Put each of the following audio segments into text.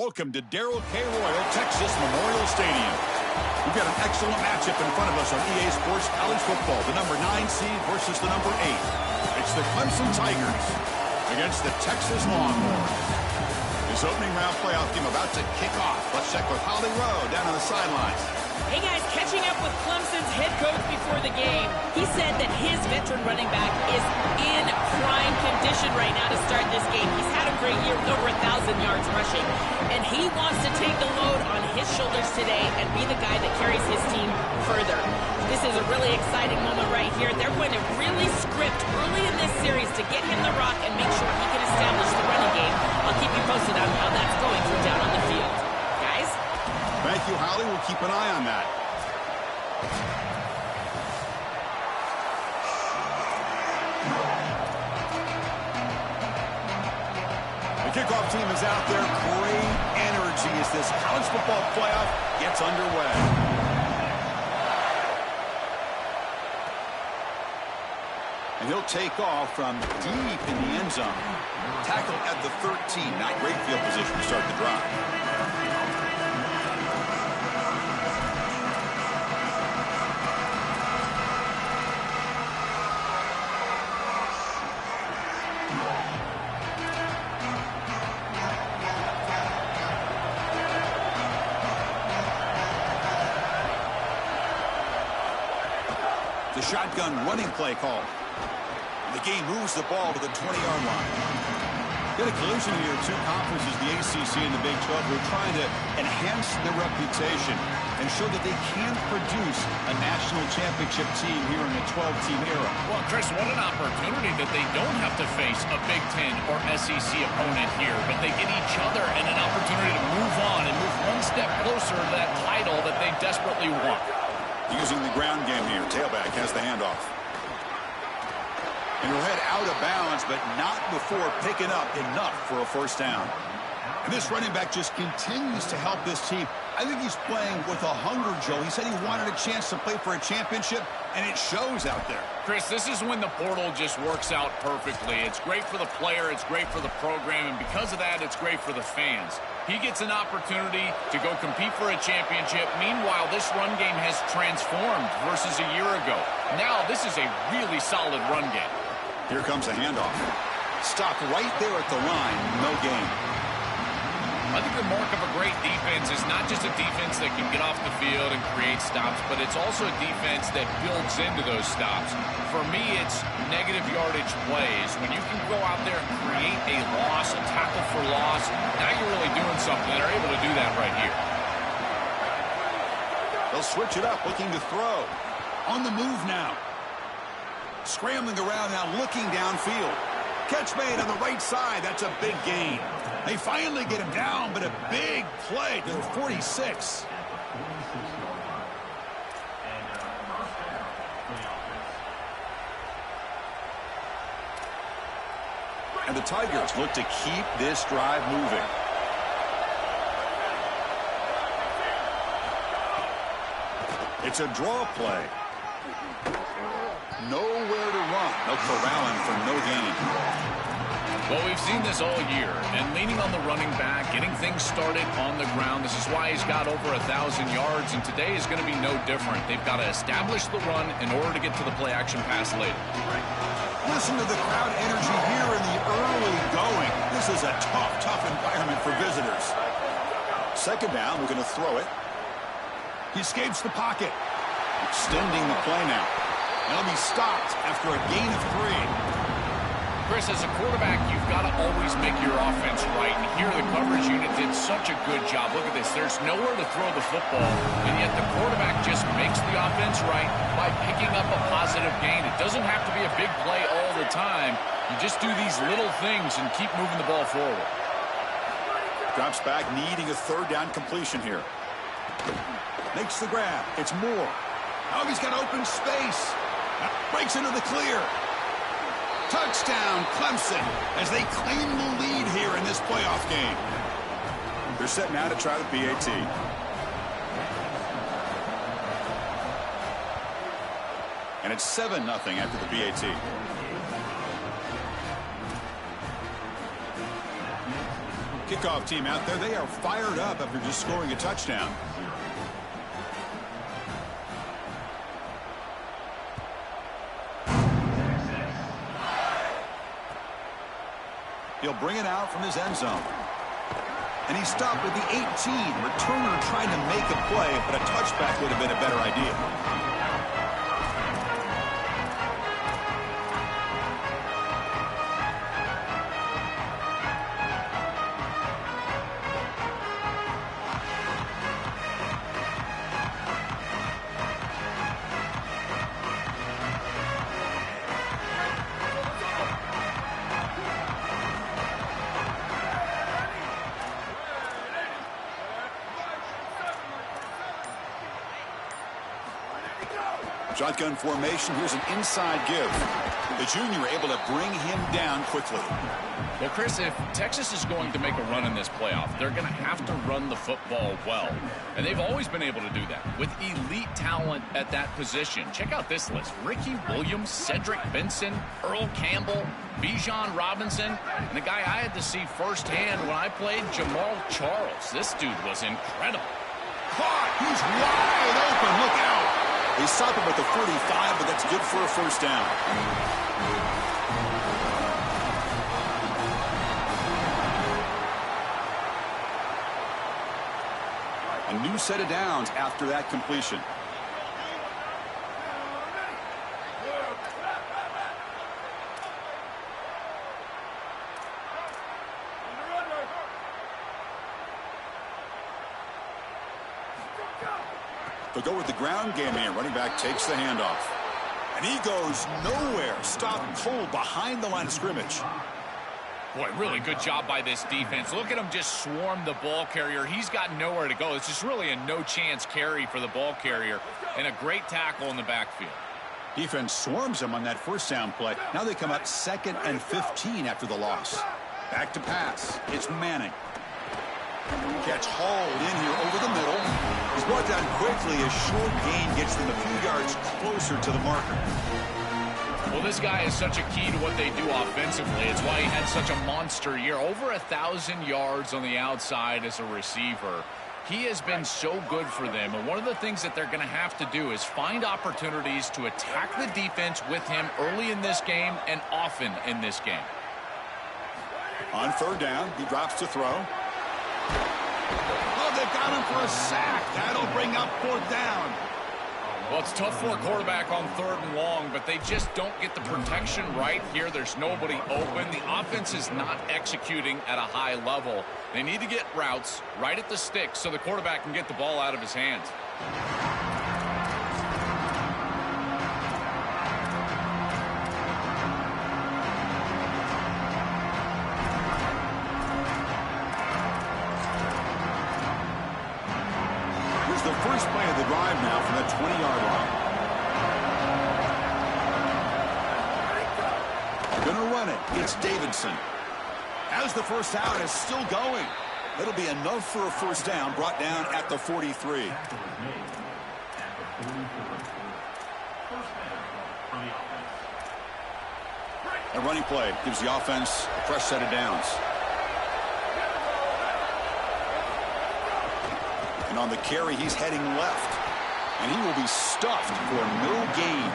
Welcome to Darrell K. Royal, Texas Memorial Stadium. We've got an excellent matchup in front of us on EA Sports College Football. The number 9 seed versus the number 8. It's the Clemson Tigers against the Texas Longhorns. This opening round playoff game about to kick off. Let's check with Holly Rowe down on the sidelines. Hey guys, catching up with Clemson's head coach before the game. He said that his veteran running back is in prime condition right now to start this game. He's had a great year with over 1,000 yards rushing. And he wants to take the load on his shoulders today and be the guy that carries his team further. This is a really exciting moment right here. They're going to really script early in this series to get him the rock and make sure he can establish the running game. I'll keep you posted on how that's going from down on the field. Guys? Thank you, Holly. We'll keep an eye on that. The kickoff team is out there. Great energy as this college football playoff gets underway. And he'll take off from deep in the end zone. Tackle at the 13. Not great field position to start the drive. The shotgun running play call. The game moves the ball to the 20-yard line. Got a collision here. Two conferences, the ACC and the Big 12, who are trying to enhance their reputation and show that they can produce a national championship team here in the 12-team era. Well, Chris, what an opportunity that they don't have to face a Big 10 or SEC opponent here, but they get each other and an opportunity to move on and move one step closer to that title that they desperately want. Using the ground game here. Tailback has the handoff. And he'll head out of bounds, but not before picking up enough for a first down. And this running back just continues to help this team. I think he's playing with a hunger, Joe. He said he wanted a chance to play for a championship, and it shows out there. Chris, this is when the portal just works out perfectly. It's great for the player. It's great for the program. And because of that, it's great for the fans. He gets an opportunity to go compete for a championship. Meanwhile, this run game has transformed versus a year ago. Now, this is a really solid run game. Here comes a handoff. Stopped right there at the line. No gain. I think the mark of a great defense is not just a defense that can get off the field and create stops, but it's also a defense that builds into those stops. For me, it's negative yardage plays. When you can go out there and create a loss, a tackle for loss, now you're really doing something. They're able to do that right here. They'll switch it up, looking to throw. On the move now. Scrambling around now, looking downfield. Catch made on the right side. That's a big gain. They finally get him down, but a big play to the 46. And the Tigers look to keep this drive moving. It's a draw play. Nowhere to run. No corralling for no gain. Well, we've seen this all year, and leaning on the running back, getting things started on the ground. This is why he's got over 1,000 yards, and today is going to be no different. They've got to establish the run in order to get to the play-action pass later. Listen to the crowd energy here in the early going. This is a tough environment for visitors. Second down, we're going to throw it. He escapes the pocket. Extending the play now. And he'll be stopped after a gain of 3. Chris, as a quarterback, you've got to always make your offense right. And here the coverage unit did such a good job. Look at this. There's nowhere to throw the football, and yet the quarterback just makes the offense right by picking up a positive gain. It doesn't have to be a big play all the time. You just do these little things and keep moving the ball forward. Drops back, needing a third down completion here. Makes the grab. It's Moore. Oh, he's got open space. Breaks into the clear. Touchdown, Clemson, as they claim the lead here in this playoff game. They're set now to try the PAT. And it's 7-0 after the PAT. Kickoff team out there, they are fired up after just scoring a touchdown. He'll bring it out from his end zone. And he stopped with the 18. Returner trying to make a play, but a touchback would have been a better idea. Shotgun formation. Here's an inside give. The junior able to bring him down quickly. Well, Chris, if Texas is going to make a run in this playoff, they're going to have to run the football well. And they've always been able to do that with elite talent at that position. Check out this list. Ricky Williams, Cedric Benson, Earl Campbell, Bijan Robinson, and the guy I had to see firsthand when I played, Jamal Charles. This dude was incredible. Caught! He's wide open. Look out! They stop him at the 45, but that's good for a first down. A new set of downs after that completion. They'll go with the ground game here. Running back takes the handoff. And he goes nowhere. Stopped cold behind the line of scrimmage. Boy, really good job by this defense. Look at him just swarm the ball carrier. He's got nowhere to go. It's just really a no-chance carry for the ball carrier. And a great tackle in the backfield. Defense swarms him on that first down play. Now they come up 2nd and 15 after the loss. Back to pass. It's Manning. Catch hauled in here over the middle. He's brought down quickly. A short gain gets them a few yards closer to the marker. Well, this guy is such a key to what they do offensively. It's why he had such a monster year. Over 1,000 yards on the outside as a receiver. He has been so good for them. And one of the things that they're going to have to do is find opportunities to attack the defense with him early in this game and often in this game. On third down, he drops to throw. Oh, they've got him for a sack. That'll bring up 4th down. Well, it's tough for a quarterback on 3rd and long, but they just don't get the protection right here. There's nobody open. The offense is not executing at a high level. They need to get routes right at the stick so the quarterback can get the ball out of his hands. The first play of the drive now from the 20-yard line. They're going to run it. It's Davidson. As the first down is still going. It'll be enough for a first down, brought down at the 43. A running play gives the offense a fresh set of downs. And on the carry, he's heading left. And he will be stuffed for no gain.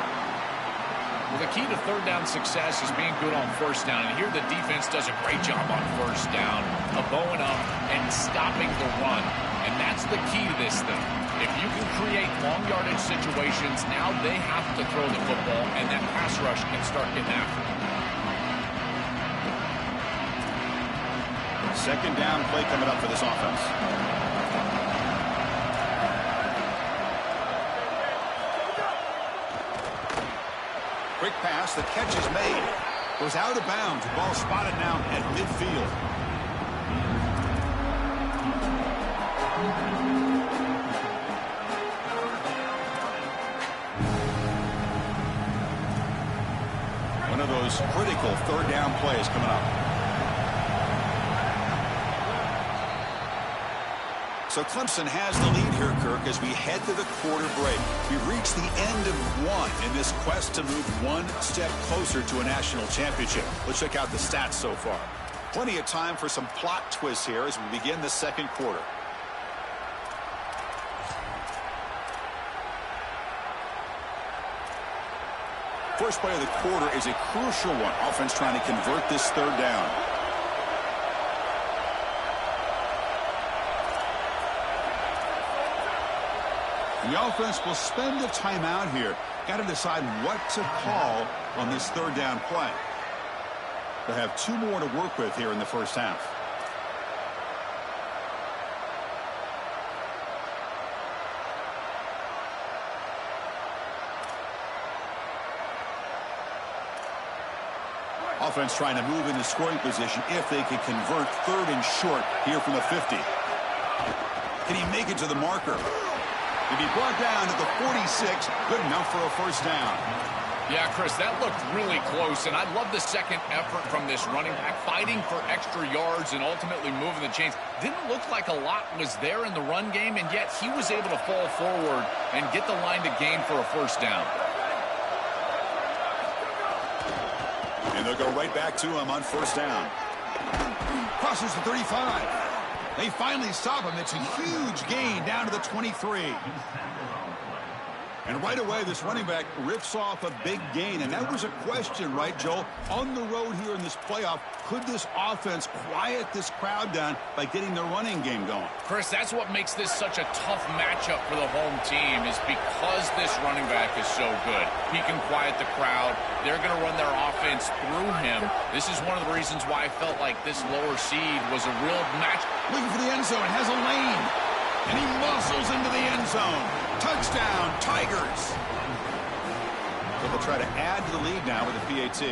Well, the key to third down success is being good on first down. And here the defense does a great job on first down of bowing up and stopping the run. And that's the key to this thing. If you can create long yardage situations, now they have to throw the football, and that pass rush can start getting after it. Second down play coming up for this offense. Quick pass, the catch is made. Goes out of bounds. Ball spotted now at midfield. One of those critical third down plays coming up. So Clemson has the lead here, Kirk, as we head to the quarter break. We've reached the end of one in this quest to move one step closer to a national championship. Let's check out the stats so far. Plenty of time for some plot twists here as we begin the second quarter. First play of the quarter is a crucial one. Offense trying to convert this third down. The offense will spend a timeout here. Got to decide what to call on this third down play. They have 2 more to work with here in the first half. Offense trying to move into scoring position if they can convert third and short here from the 50. Can he make it to the marker? He'll be brought down to the 46. Good enough for a first down. Yeah, Chris, that looked really close, and I love the second effort from this running back, fighting for extra yards and ultimately moving the chains. Didn't look like a lot was there in the run game, and yet he was able to fall forward and get the line to gain for a first down. And they'll go right back to him on first down. Crosses the 35. They finally stop him. It's a huge gain down to the 23. And right away, this running back rips off a big gain. And that was a question, right, Joel? On the road here in this playoff, could this offense quiet this crowd down by getting the running game going? Chris, that's what makes this such a tough matchup for the home team, is because this running back is so good. He can quiet the crowd. They're going to run their offense through him. This is one of the reasons why I felt like this lower seed was a real match. Looking for the end zone, has a lane. And he muscles into the end zone. Touchdown, Tigers. So they'll try to add to the lead now with a PAT.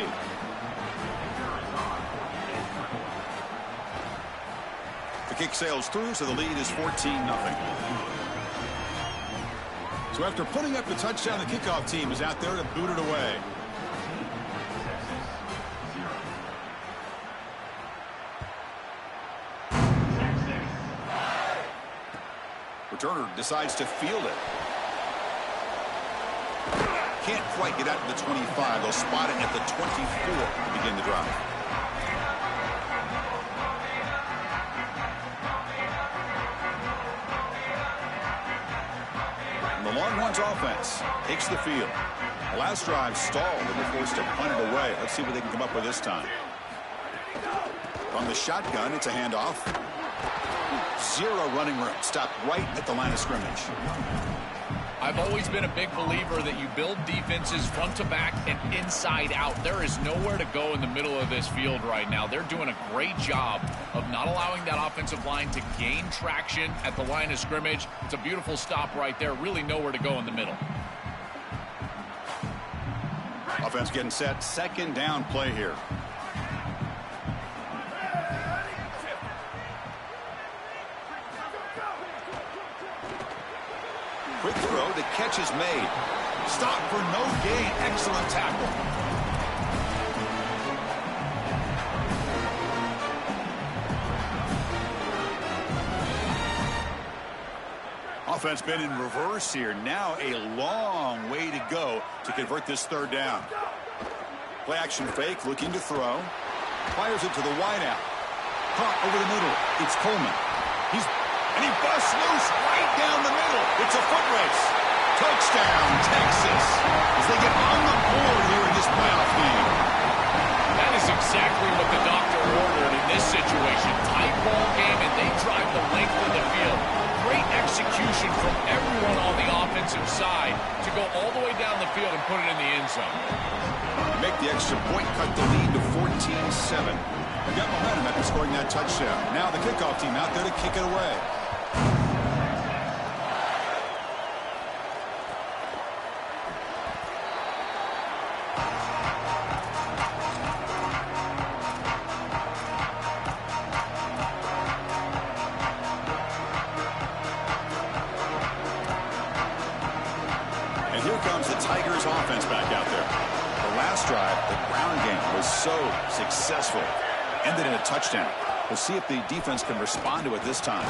The kick sails through, so the lead is 14-0. So after putting up the touchdown, the kickoff team is out there to boot it away. Returner decides to field it. Can't quite get out to the 25. They'll spot it at the 24 to begin the drive. And the Longhorns offense takes the field. The last drive stalled and they're forced to punt it away. Let's see what they can come up with this time. From the shotgun, it's a handoff. 0 running room. Stopped right at the line of scrimmage. I've always been a big believer that you build defenses front to back and inside out. There is nowhere to go in the middle of this field right now. They're doing a great job of not allowing that offensive line to gain traction at the line of scrimmage. It's a beautiful stop right there. Really nowhere to go in the middle. Offense getting set. Second down play here. Quick throw. The catch is made. Stop for no gain. Excellent tackle. Offense been in reverse here. Now a long way to go to convert this third down. Play action fake. Looking to throw. Fires it to the wideout. Caught over the middle. It's Coleman. And he busts loose right down the middle. It's a foot race. Touchdown, Texas, as they get on the board here in this playoff game. That is exactly what the doctor ordered in this situation. Tight ball game, and they drive the length of the field. Great execution from everyone on the offensive side to go all the way down the field and put it in the end zone. Make the extra point, cut the lead to 14-7. They got momentum after scoring that touchdown. Now the kickoff team out there to kick it away. And here comes the Tigers offense back out there. The last drive, the ground game was so successful. Ended in a touchdown. We'll see if the defense can respond to it this time.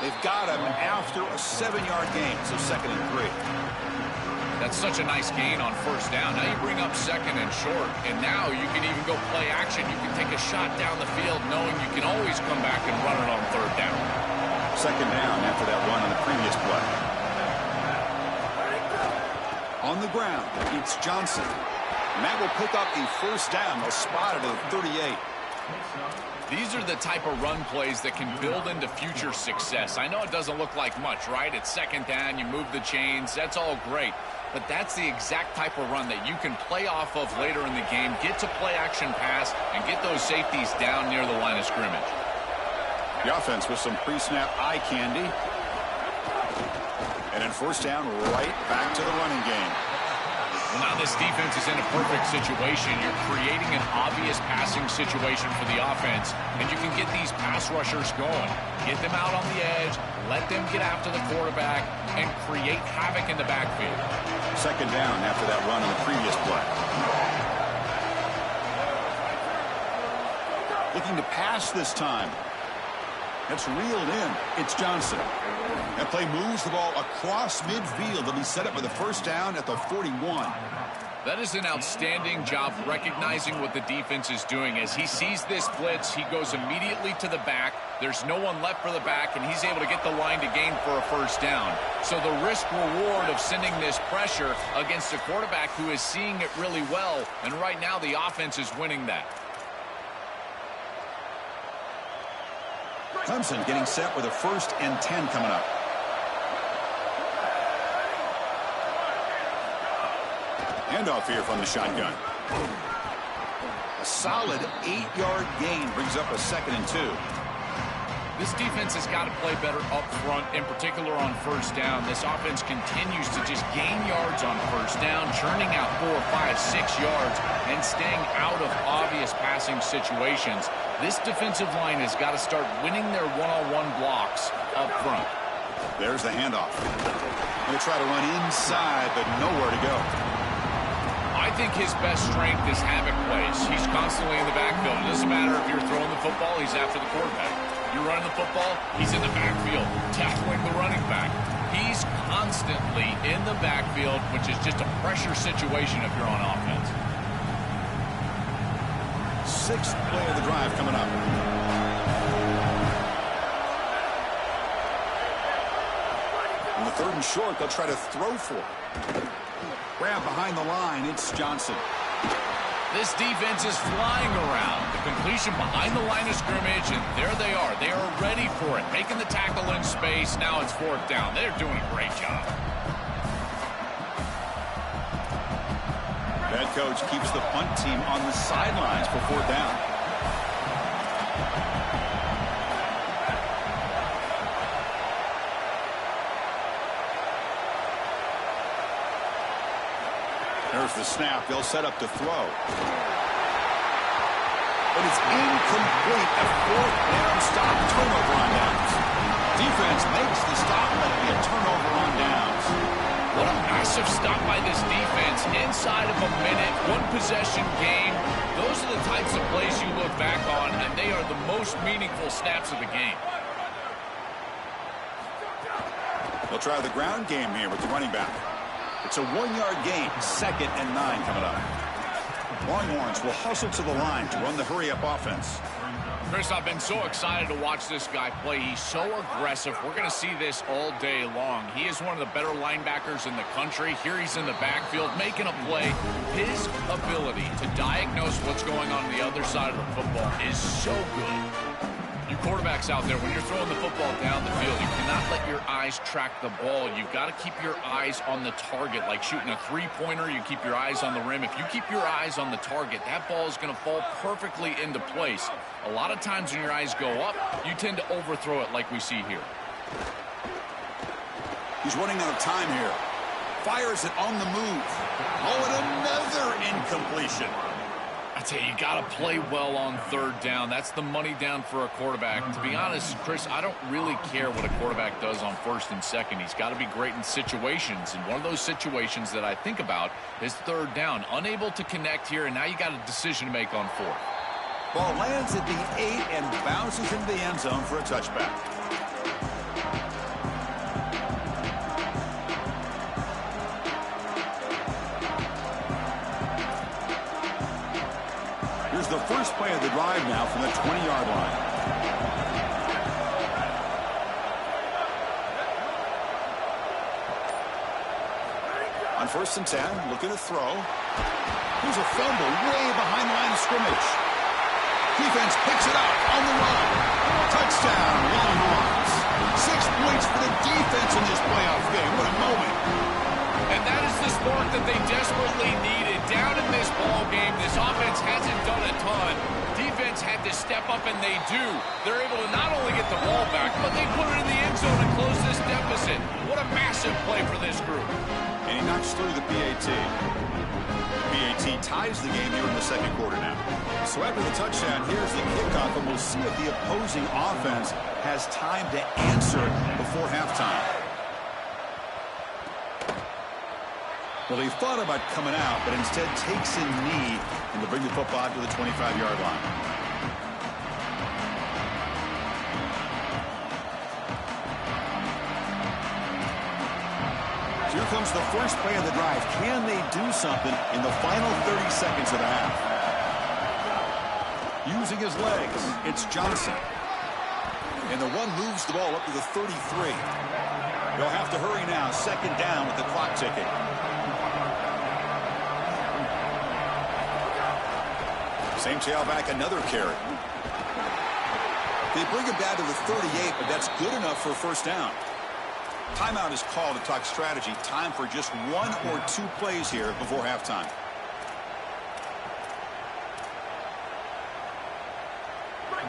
They've got him after a 7-yard gain, so 2nd and 3. That's such a nice gain on 1st down. Now you bring up 2nd and short, and now you can even go play action. You can take a shot down the field knowing you can always come back and run it on 3rd down. 2nd down after that run on the previous play. On the ground, it's Johnson. And that will pick up a 1st down. They'll spot it at the 38. These are the type of run plays that can build into future success. I know it doesn't look like much, right? It's 2nd down, you move the chains, that's all great. But that's the exact type of run that you can play off of later in the game, get to play action pass, and get those safeties down near the line of scrimmage. The offense with some pre-snap eye candy. And then 1st down, right back to the running game. Well, now this defense is in a perfect situation. You're creating an obvious passing situation for the offense, and you can get these pass rushers going. Get them out on the edge, let them get after the quarterback, and create havoc in the backfield. 2nd down after that run on the previous play. Looking to pass this time. That's reeled in. It's Johnson. That play moves the ball across midfield. They'll be set up with a 1st down at the 41. That is an outstanding job recognizing what the defense is doing. As he sees this blitz, he goes immediately to the back. There's no one left for the back, and he's able to get the line to gain for a 1st down. So the risk-reward of sending this pressure against a quarterback who is seeing it really well, and right now the offense is winning that. Clemson getting set with a 1st and 10 coming up. Handoff here from the shotgun. A solid 8-yard gain brings up a 2nd and 2. This defense has got to play better up front, in particular on 1st down. This offense continues to just gain yards on 1st down, churning out 4, 5, 6 yards, and staying out of obvious passing situations. This defensive line has got to start winning their one-on-one blocks up front. There's the handoff. Going to try to run inside, but nowhere to go. I think his best strength is havoc plays. He's constantly in the backfield. It doesn't matter if you're throwing the football, he's after the quarterback. You're running the football, he's in the backfield, tackling the running back. He's constantly in the backfield, which is just a pressure situation if you're on offense. 6th play of the drive coming up. On the 3rd and short, they'll try to throw for it. Grab behind the line, it's Johnson. This defense is flying around. The completion behind the line of scrimmage, and there they are. They are ready for it, making the tackle in space. Now it's 4th down. They're doing a great job. Head coach keeps the punt team on the sidelines for 4th down. There's the snap. They'll set up to throw. But it's incomplete. A 4th down stop. Turnover on downs. Defense makes the stop, but it'll be a turnover on downs. What a massive stop by this defense. Inside of a minute, 1-possession game. Those are the types of plays you look back on, and they are the most meaningful snaps of the game. They'll try the ground game here with the running back. It's a 1-yard gain, 2nd and 9 coming up. Longhorns will hustle to the line to run the hurry-up offense. Chris, I've been so excited to watch this guy play. He's so aggressive. We're going to see this all day long. He is one of the better linebackers in the country. Here he's in the backfield making a play. His ability to diagnose what's going on the other side of the football is so good. You quarterbacks out there, when you're throwing the football down the field, you cannot let your eyes track the ball. You've got to keep your eyes on the target. Like shooting a three-pointer, you keep your eyes on the rim. If you keep your eyes on the target, that ball is going to fall perfectly into place. A lot of times when your eyes go up, you tend to overthrow it like we see here. He's running out of time here. Fires it on the move. Oh, and another incompletion. I tell you, you got to play well on 3rd down. That's the money down for a quarterback. To be honest, Chris, I don't really care what a quarterback does on 1st and 2nd. He's got to be great in situations. And one of those situations that I think about is 3rd down. Unable to connect here, and now you got a decision to make on 4th. Ball lands at the 8 and bounces into the end zone for a touchback. first play of the drive now from the 20-yard line. On 1st and 10, looking to throw. Here's a fumble way behind the line of scrimmage. Defense picks it up on the run. Touchdown, Longhorns. 6 points for the defense in this playoff game. What a moment. And that is the spark that they desperately needed. Down in this ball game, this offense hasn't done a ton. Defense had to step up, and they do. They're able to not only get the ball back, but they put it in the end zone and close this deficit. What a massive play for this group. And he knocks through the PAT. PAT ties the game here in the second quarter now. So after the touchdown, here's the kickoff, and we'll see if the opposing offense has time to answer before halftime. Well, he thought about coming out, but instead takes a knee and to bring the football to the 25-yard line. Here comes the first play of the drive. Can they do something in the final 30 seconds of the half? Using his legs, it's Johnson. And the one moves the ball up to the 33. They'll have to hurry now. Second down with the clock ticking. Same tailback, another carry. They bring him down to the 38, but that's good enough for a first down. Timeout is called to talk strategy. Time for just 1 or 2 plays here before halftime.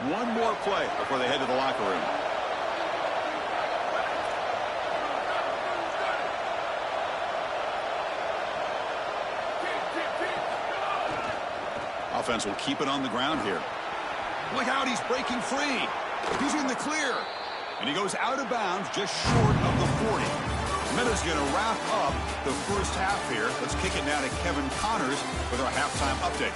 One more play before they head to the locker room. Offense will keep it on the ground here. Look out, he's breaking free. He's in the clear. And he goes out of bounds just short of the 40. Meta's going to wrap up the first half here. Let's kick it now to Kevin Connors with our halftime update.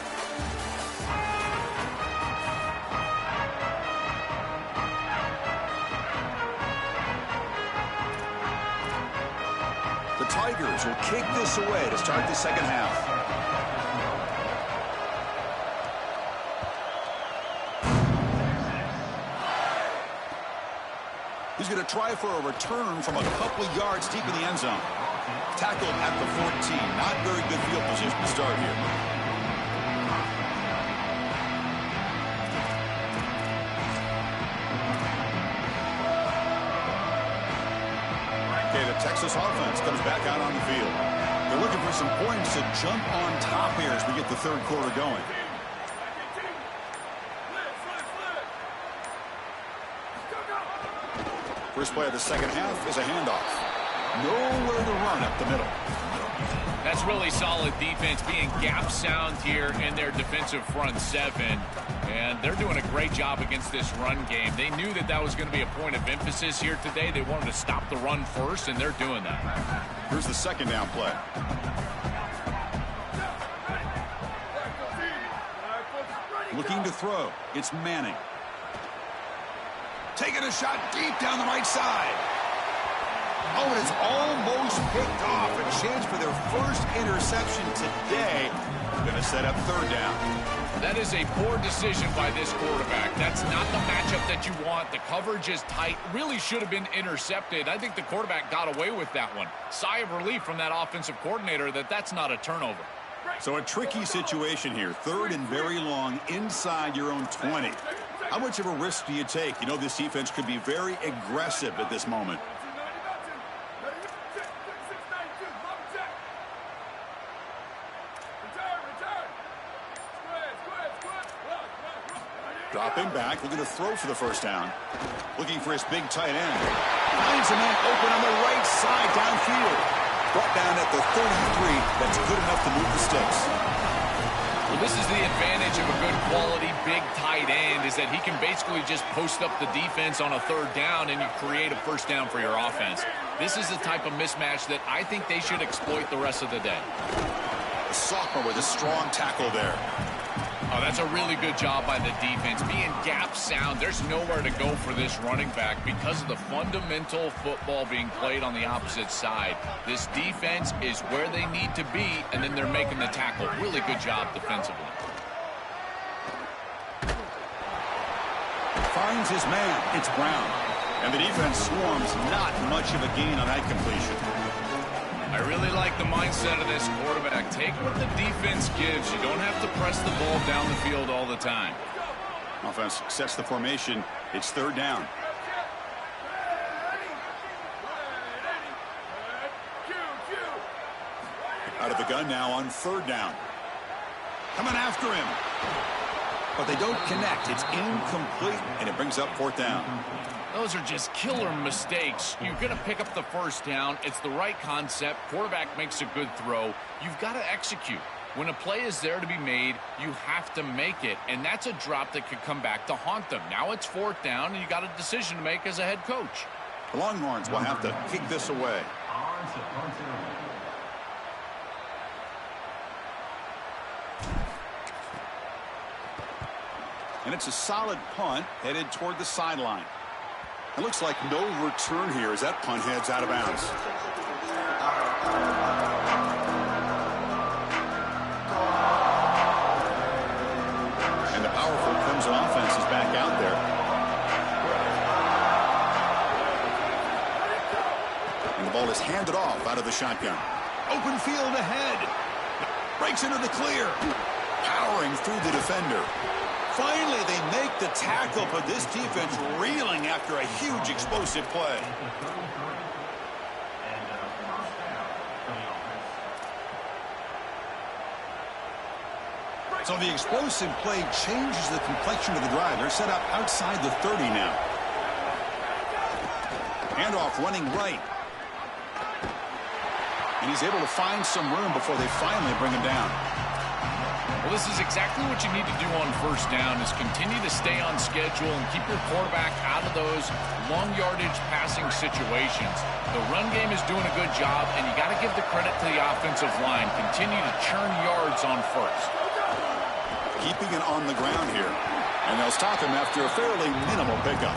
The Tigers will kick this away to start the second half. He's going to try for a return from a couple of yards deep in the end zone. Tackled at the 14. Not very good field position to start here. Okay, the Texas offense comes back out on the field. They're looking for some points to jump on top here as we get the third quarter going. First play of the second half is a handoff. Nowhere to run up the middle. That's really solid defense, being gap sound here in their defensive front seven. And they're doing a great job against this run game. They knew that that was going to be a point of emphasis here today. They wanted to stop the run first, and they're doing that. Here's the second down play. Looking to throw. It's Manning. Taking a shot deep down the right side. Oh, and it's almost picked off. A chance for their first interception today. Going to set up third down. That is a poor decision by this quarterback. That's not the matchup that you want. The coverage is tight. Really should have been intercepted. I think the quarterback got away with that one. Sigh of relief from that offensive coordinator that that's not a turnover. So a tricky situation here. Third and very long inside your own 20. How much of a risk do you take? You know, this defense could be very aggressive at this moment. Dropping back, looking to throw for the first down. Looking for his big tight end. Finds a man open on the right side downfield. Brought down at the 33. That's good enough to move the sticks. Well, this is the advantage of a good quality big tight end, is that he can basically just post up the defense on a third down and you create a first down for your offense. This is the type of mismatch that I think they should exploit the rest of the day. A sophomore with a strong tackle there. Oh, that's a really good job by the defense. Being gap sound, there's nowhere to go for this running back because of the fundamental football being played on the opposite side. This defense is where they need to be, and then they're making the tackle. Really good job defensively. finds his man. It's Brown. And the defense swarms. Not much of a gain on that completion. I really like the mindset of this quarterback. Take what the defense gives. You don't have to press the ball down the field all the time. Offense sets the formation. It's third down. Out of the gun now on third down. Coming after him. But they don't connect. It's incomplete, and it brings up fourth down. Those are just killer mistakes. You're going to pick up the first down. It's the right concept. Quarterback makes a good throw. You've got to execute. When a play is there to be made, you have to make it, and that's a drop that could come back to haunt them. Now it's fourth down, and you got a decision to make as a head coach. The Longhorns will have to kick this away. And it's a solid punt headed toward the sideline. It looks like no return here as that punt heads out of bounds. And the powerful Clemson offense is back out there. And the ball is handed off out of the shotgun. Open field ahead. Breaks into the clear. Powering through the defender. Finally, they make the tackle, but this defense reeling after a huge explosive play. So the explosive play changes the complexion of the drive. They're set up outside the 30 now. Handoff running right. And he's able to find some room before they finally bring him down. Well, this is exactly what you need to do on first down is continue to stay on schedule and keep your quarterback out of those long yardage passing situations. The run game is doing a good job, and you got to give the credit to the offensive line. Continue to churn yards on first. Keeping it on the ground here. And they'll stop him after a fairly minimal pickup.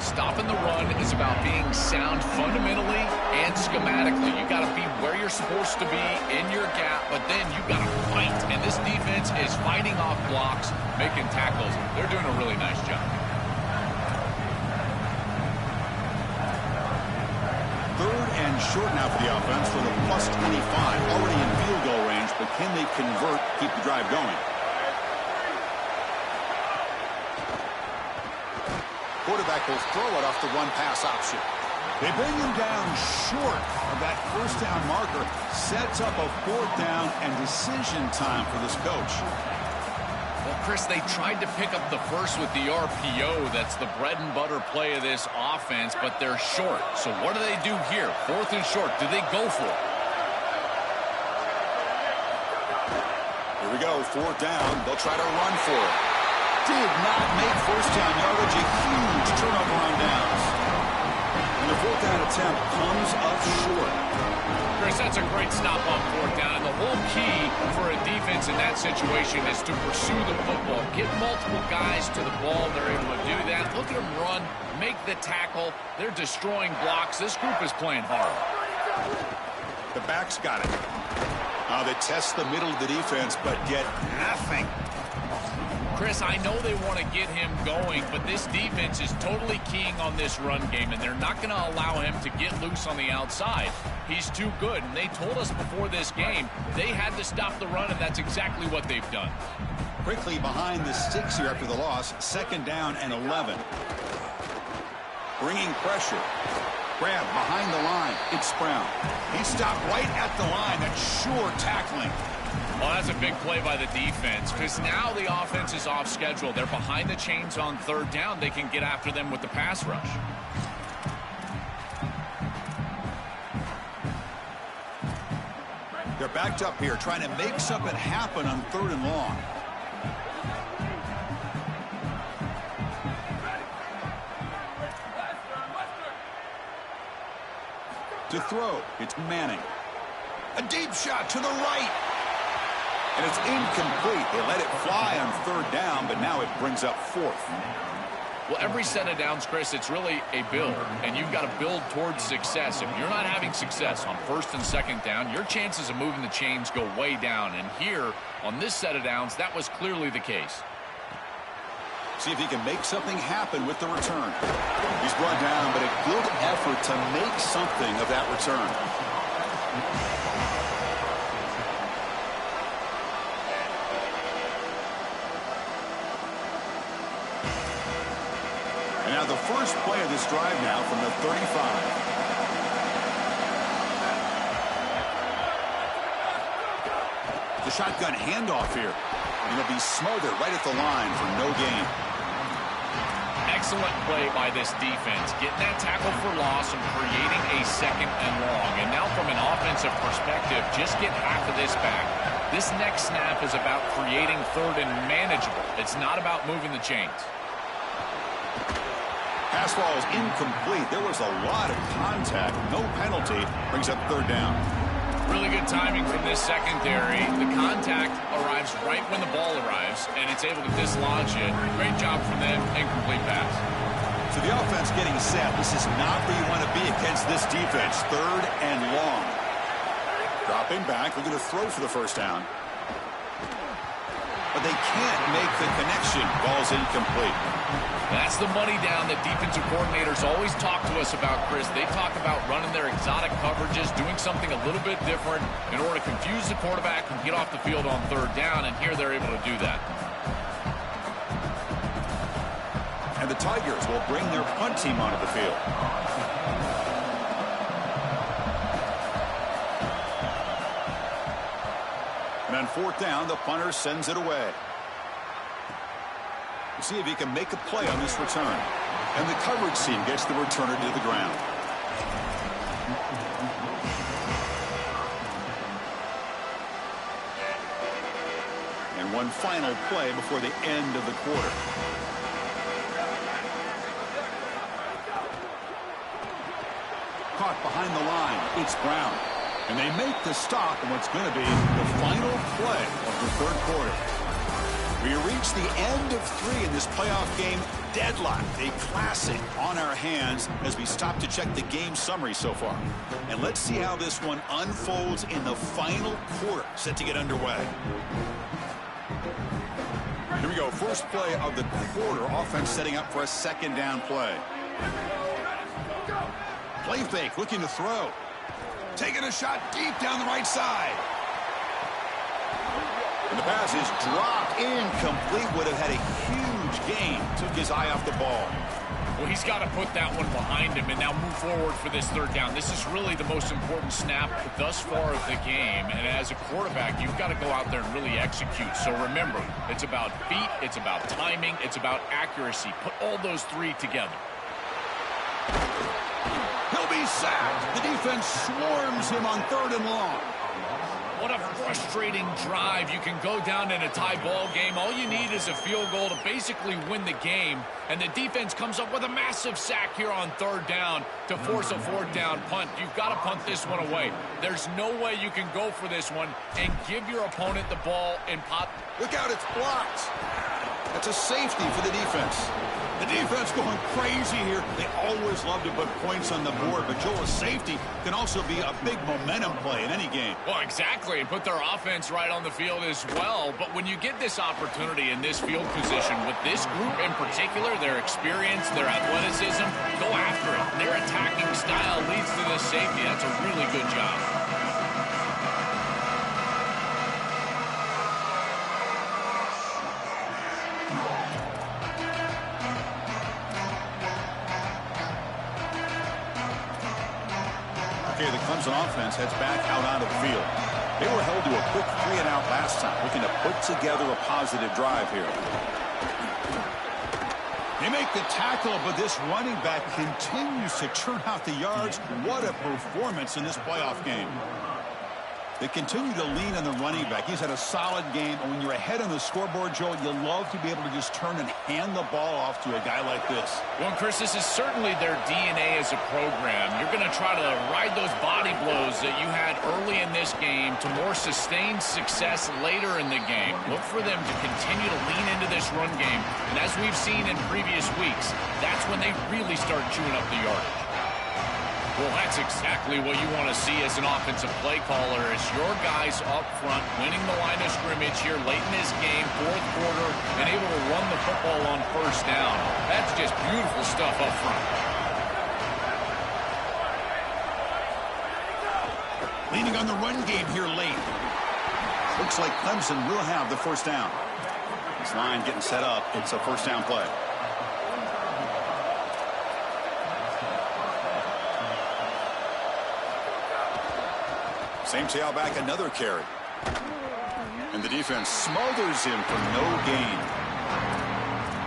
Stopping the run is about being sound fundamentally and schematically. You got to be where you're supposed to be in your gap, but then you got to fight. And this defense is fighting off blocks, making tackles. They're doing a really nice job. Third and short now for the offense for the plus 25. Already in field goal range, but can they convert, keep the drive going? Quarterback will throw it off the run-pass option. They bring him down short of that first down marker. Sets up a fourth down and decision time for this coach. Well, Chris, they tried to pick up the first with the RPO. That's the bread and butter play of this offense, but they're short. So what do they do here? Fourth and short. Do they go for it? Here we go, fourth down. They'll try to run for it. Did not make first down yardage. A huge turnover on downs. And the fourth down attempt comes up short. Chris, that's a great stop on fourth down. And the whole key for a defense in that situation is to pursue the football. Get multiple guys to the ball. They're able to do that. Look at them run, make the tackle. They're destroying blocks. This group is playing hard. The back's got it. They test the middle of the defense, but get nothing. Chris, I know they want to get him going, but this defense is totally keying on this run game, and they're not going to allow him to get loose on the outside. He's too good, and they told us before this game they had to stop the run, and that's exactly what they've done. Quickly behind the sticks here after the loss. Second down and 11. Bringing pressure. Grab behind the line. It's Brown. He stopped right at the line. That's sure tackling. Well, that's a big play by the defense because now the offense is off schedule. They're behind the chains on third down. They can get after them with the pass rush. They're backed up here trying to make something happen on third and long. To throw, it's Manning. A deep shot to the right. And it's incomplete. They let it fly on third down, but now it brings up fourth. Well, every set of downs, Chris, it's really a build, and you've got to build towards success. If you're not having success on first and second down, your chances of moving the chains go way down. And here, on this set of downs, that was clearly the case. See if he can make something happen with the return. He's brought down, but a good effort to make something of that return. And now the first play of this drive now from the 35. The shotgun handoff here. And he'll be smothered right at the line for no gain. Excellent play by this defense. Getting that tackle for loss and creating a second and long. And now from an offensive perspective, just get half of this back. This next snap is about creating third and manageable. It's not about moving the chains. Pass ball is incomplete. There was a lot of contact. No penalty. Brings up third down. Really good timing from this secondary. The contact arrives right when the ball arrives, and it's able to dislodge it. Great job from them. Incomplete pass. So the offense getting set. This is not where you want to be against this defense. Third and long. Dropping back. Looking to throw for the first down. But they can't make the connection. Ball's incomplete. That's the money down that defensive coordinators always talk to us about, Chris. They talk about running their exotic coverages, doing something a little bit different in order to confuse the quarterback and get off the field on third down, and here they're able to do that. And the Tigers will bring their punt team onto the field. And on fourth down, the punter sends it away. See if he can make a play on this return. And the coverage team gets the returner to the ground. And one final play before the end of the quarter. Caught behind the line. It's Brown. And they make the stop on what's going to be the final play of the third quarter. We reach the end of 3 in this playoff game. Deadlocked, a classic on our hands as we stop to check the game summary so far. And let's see how this one unfolds in the final quarter, set to get underway. Here we go, first play of the quarter. Offense setting up for a second down play. Play fake, looking to throw. Taking a shot deep down the right side. And the pass is dropped, incomplete. Would have had a huge gain. Took his eye off the ball. Well, he's got to put that one behind him and now move forward for this third down. This is really the most important snap thus far of the game. And as a quarterback, you've got to go out there and really execute. So remember, it's about feet, it's about timing, it's about accuracy. Put all those 3 together. He'll be sacked. The defense swarms him on third and long. What a frustrating drive. You can go down in a tie ball game. All you need is a field goal to basically win the game. And the defense comes up with a massive sack here on third down to force a fourth down punt. You've got to punt this one away. There's no way you can go for this one and give your opponent the ball and pop. Look out, it's blocked. That's a safety for the defense. The defense going crazy here. They always love to put points on the board, but Joel, a safety can also be a big momentum play in any game. Well, exactly, and put their offense right on the field as well. But when you get this opportunity in this field position with this group in particular, their experience, their athleticism, go after it. Their attacking style leads to this safety. That's a really good job. Okay, the Clemson offense heads back out onto the field. They were held to a quick 3-and-out last time, looking to put together a positive drive here. They make the tackle, but this running back continues to churn out the yards. What a performance in this playoff game. They continue to lean on the running back. He's had a solid game, and when you're ahead on the scoreboard, Joe, you love to be able to just turn and hand the ball off to a guy like this. Well, Chris, this is certainly their DNA as a program. You're going to try to ride those body blows that you had early in this game to more sustained success later in the game. Look for them to continue to lean into this run game, and as we've seen in previous weeks, that's when they really start chewing up the yardage. Well, that's exactly what you want to see as an offensive play caller, is your guys up front winning the line of scrimmage here late in this game, fourth quarter, and able to run the football on first down. That's just beautiful stuff up front. Leaning on the run game here late. Looks like Clemson will have the first down. This line getting set up. It's a first down play. Same tailback, another carry. And the defense smothers him for no gain.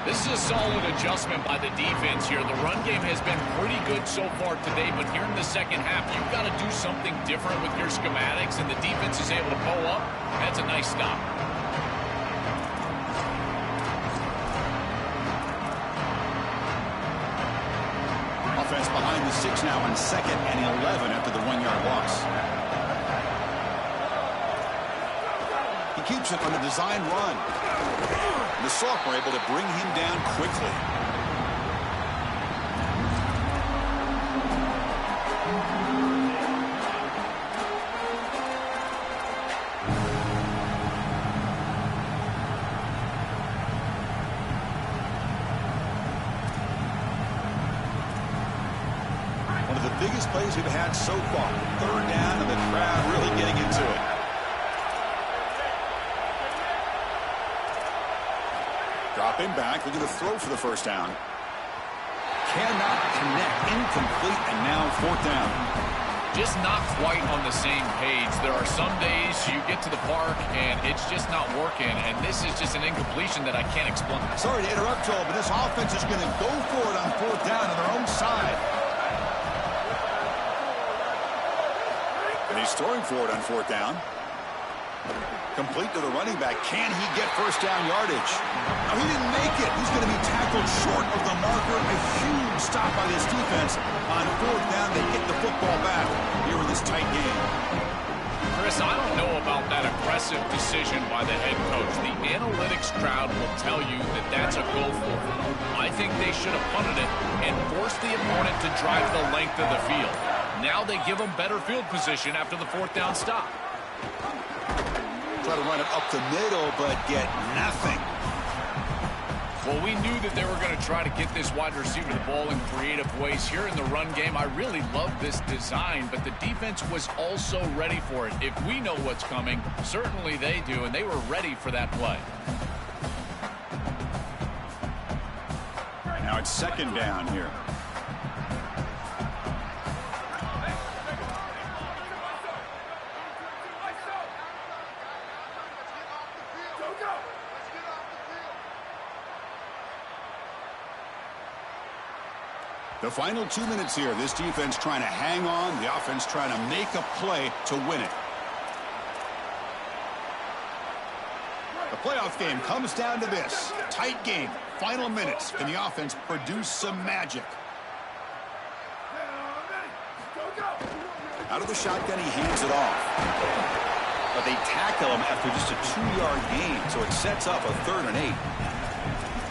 This is a solid adjustment by the defense here. The run game has been pretty good so far today, but here in the second half, you've got to do something different with your schematics, and the defense is able to pull up. That's a nice stop. Offense behind the 6 now on 2nd and 11 after the 1-yard loss. He keeps it on a design run. The sophomore able to bring him down quickly. One of the biggest plays we've had so far. 3rd down and the crowd really getting into it. Dropping back, looking to throw for the first down. Cannot connect, incomplete, and now 4th down. Just not quite on the same page. There are some days you get to the park and it's just not working, and this is just an incompletion that I can't explain. Sorry to interrupt, Joel, but this offense is going to go for it on 4th down on their own side. And he's throwing for it on 4th down. Complete to the running back. Can he get first down yardage? No, he didn't make it. He's going to be tackled short of the marker. A huge stop by this defense. On 4th down, they get the football back here in this tight game. Chris, I don't know about that aggressive decision by the head coach. The analytics crowd will tell you that that's a go for it. I think they should have punted it and forced the opponent to drive the length of the field. Now they give them better field position after the 4th down stop. Try to run it up the middle, but get nothing. Well, we knew that they were going to try to get this wide receiver the ball in creative ways. Here in the run game, I really love this design, but the defense was also ready for it. If we know what's coming, certainly they do, and they were ready for that play. Now it's 2nd down here. The final 2 minutes here. This defense trying to hang on. The offense trying to make a play to win it. The playoff game comes down to this. Tight game. Final minutes. Can the offense produce some magic? Out of the shotgun, he hands it off. But they tackle him after just a 2-yard gain, so it sets up a 3rd and 8.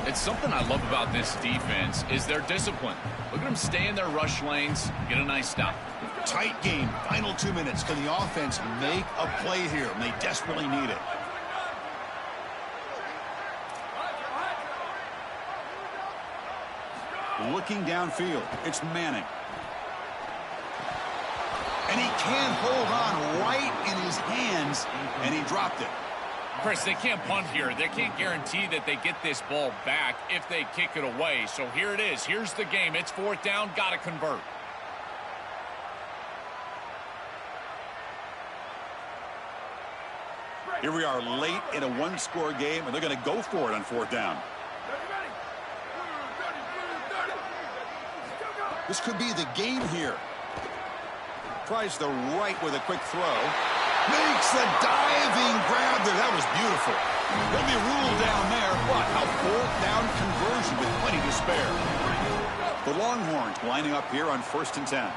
It's something I love about this defense is their discipline. Look at them stay in their rush lanes, get a nice stop. Tight game, final 2 minutes. Can the offense make a play here? And they desperately need it. Looking downfield, it's Manning. And he can't hold on right in his hands, and he dropped it. Chris, they can't punt here. They can't guarantee that they get this ball back if they kick it away. So here it is. Here's the game. It's 4th down. Got to convert. Here we are late in a 1-score game, and they're going to go for it on 4th down. This could be the game here. Tries the right with a quick throw. Makes a diving grab there. That was beautiful. He'll be ruled down there, but a 4th down conversion with plenty to spare. The Longhorns lining up here on 1st and 10.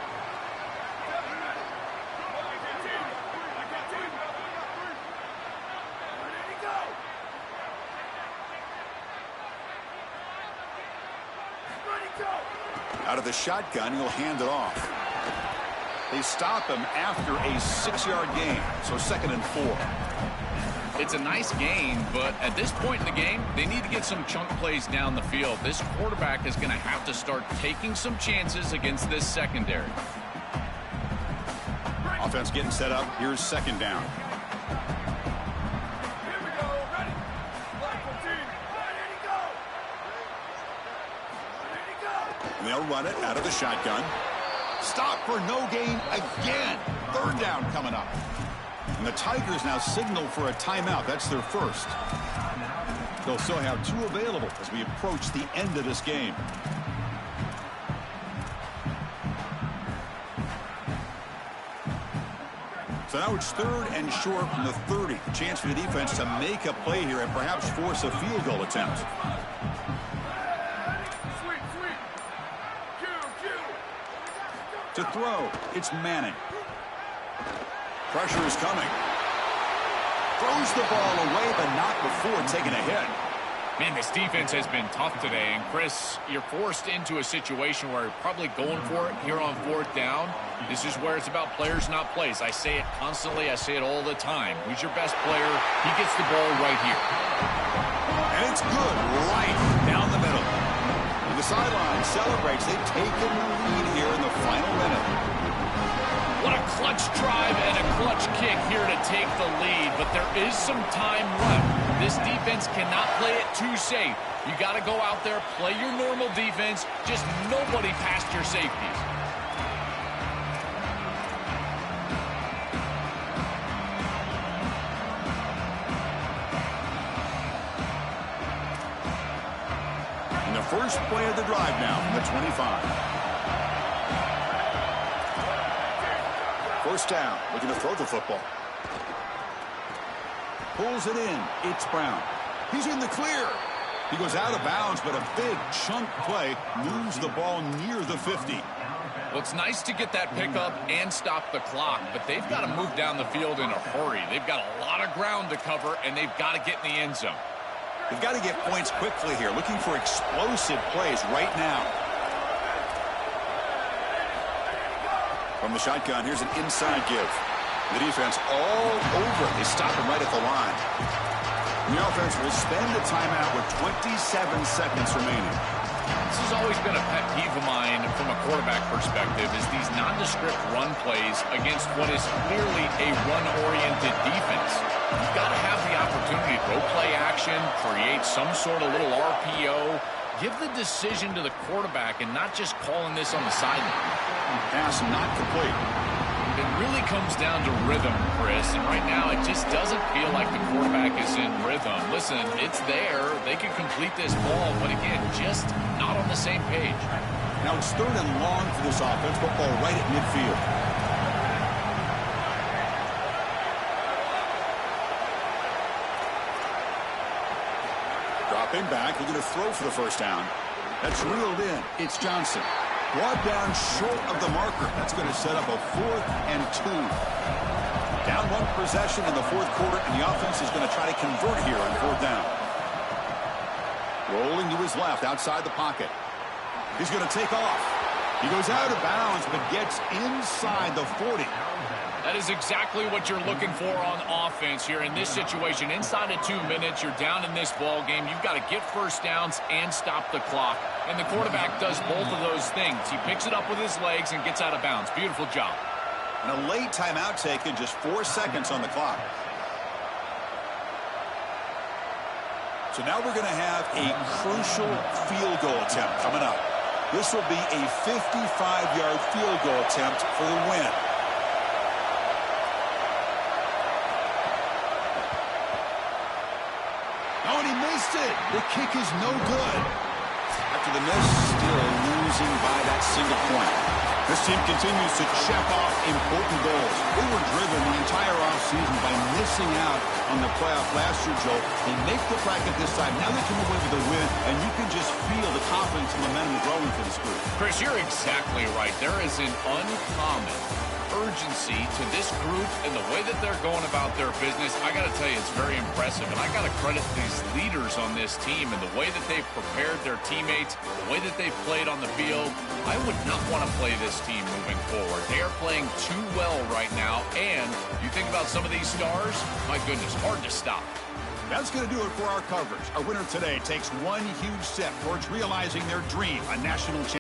Out of the shotgun, he'll hand it off. They stop him after a 6-yard gain, so 2nd and 4. It's a nice gain, but at this point in the game, they need to get some chunk plays down the field. This quarterback is going to have to start taking some chances against this secondary. Offense getting set up. Here's 2nd down. Here we go. Ready? Black 14. Ready to go. Ready to go. And they'll run it out of the shotgun. Stop for no gain again. 3rd down coming up. And the Tigers now signal for a timeout. That's their first. They'll still have 2 available as we approach the end of this game. So now it's 3rd and short from the 30. A chance for the defense to make a play here and perhaps force a field goal attempt. Sweet, sweet. Cue. To throw, it's Manning. Pressure is coming. Throws the ball away, but not before taking a hit. Man, this defense has been tough today. And, Chris, you're forced into a situation where you're probably going for it here on 4th down. This is where it's about players, not plays. I say it constantly. I say it all the time. Who's your best player? He gets the ball right here. And it's good right down the middle. And the sideline celebrates. They've taken the lead here in the final minute. What a clutch drive and a clutch kick here to take the lead. But there is some time left. This defense cannot play it too safe. You got to go out there, play your normal defense. Just nobody past your safeties. And the first play of the drive now from the 25. 1st down, looking to throw the football. Pulls it in. It's Brown. He's in the clear. He goes out of bounds, but a big chunk play moves the ball near the 50. Well, it's nice to get that pickup and stop the clock, but they've got to move down the field in a hurry. They've got a lot of ground to cover, and they've got to get in the end zone. They've got to get points quickly here, looking for explosive plays right now. From the shotgun, here's an inside give. The defense all over it. They stop him right at the line. And the offense will spend the timeout with 27 seconds remaining. This has always been a pet peeve of mine from a quarterback perspective is these nondescript run plays against what is clearly a run-oriented defense. You've got to have the opportunity to go play action, create some sort of little RPO, give the decision to the quarterback and not just calling this on the sideline. Pass not complete. It really comes down to rhythm, Chris, and right now it just doesn't feel like the quarterback is in rhythm. Listen, it's there. They can complete this ball, but again, just not on the same page. Now it's 3rd and long for this offense. Football right at midfield. Dropping back, looking to throw for the 1st down. That's reeled in. It's Johnson. Brought down short of the marker. That's going to set up a 4th and 2. Down 1 possession in the 4th quarter, and the offense is going to try to convert here on 4th down. Rolling to his left, outside the pocket. He's going to take off. He goes out of bounds, but gets inside the 40. That is exactly what you're looking for on offense here in this situation. Inside of 2 minutes, you're down in this ball game. You've got to get 1st downs and stop the clock. And the quarterback does both of those things. He picks it up with his legs and gets out of bounds. Beautiful job. And a late timeout taken, just 4 seconds on the clock. So now we're going to have a crucial field goal attempt coming up. This will be a 55-yard field goal attempt for the win. Oh, and he missed it. The kick is no good. After the miss, still losing by that single point. This team continues to check off important goals. They were driven the entire offseason by missing out on the playoff last year, Joe. They make the bracket this time. Now they come away with a win, and you can just feel the confidence and momentum growing for this group. Chris, you're exactly right. There is an uncommon urgency to this group and the way that they're going about their business, I got to tell you, it's very impressive. And I got to credit these leaders on this team and the way that they've prepared their teammates, the way that they've played on the field. I would not want to play this team moving forward. They are playing too well right now. And you think about some of these stars, my goodness, hard to stop. That's going to do it for our coverage. Our winner today takes one huge step towards realizing their dream, a national championship.